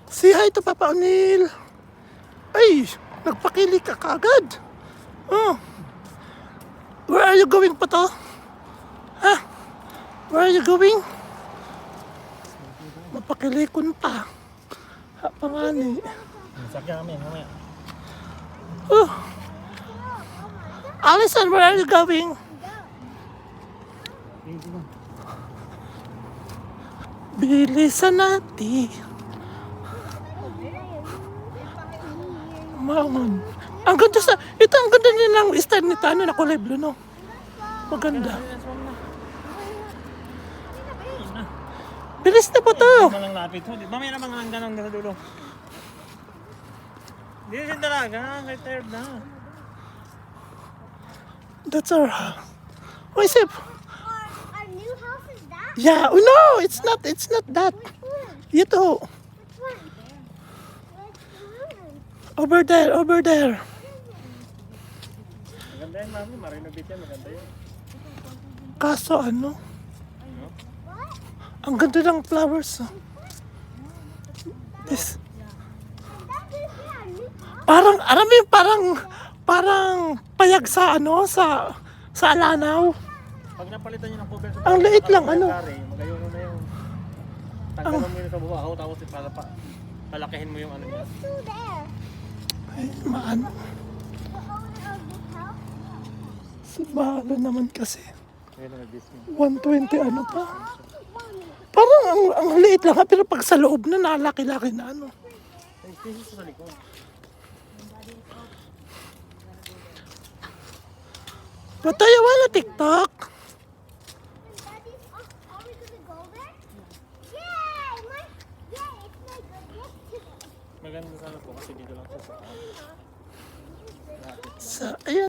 Say hi to Papa O'Neil. Ay, nagpakili ka kagad. Oh. Where are you going pa to? Ha? Where are you going? Mapakilikon pa. Ha, pangani. Sakyan kami, mamaya. Oh. Allison, where are you going? Bilisan natin. Maman. Ang ganda sa... Ito ang ganda nilang stand nito. Ano na kulay blue, no? Maganda. Bilis na po to. Hindi na lang lapit. Mamaya naman ang ganang nasa dulo. Hindi rin talaga. Retired na. That's our house. Oh, is it? Our new house is that? Yeah. Oh, no, it's not. It's not that. Which one? Ito. Which one? Which one? Over there. Over there. Maganda yan, mami. Marinovate yan. Maganda yan. Kaso ano? What? Ang ganda ng flowers. Oh. This. That is our new house. Parang, alam mo yung parang payag sa ano, sa Alanaw. Pag napalitan nyo ng cover sa Ang liit lang, ano? Magayon mo na yung tanggalan mo yun sa buwaho, tapos palakihin mo yung ano niya. Who's still there? Ay, maano. The owner of this house? Sa bahala naman kasi. Ayun na nag-disney. 120 ano pa. Parang ang liit lang ha, pero pag sa loob na nalaki-laki na ano. Ay, this sa likod. But do you wanna TikTok? Daddy's, are we gonna go there? Yay! It's my good gift today. Maganda sana po kasi dito lang siya sa Sa, ayan.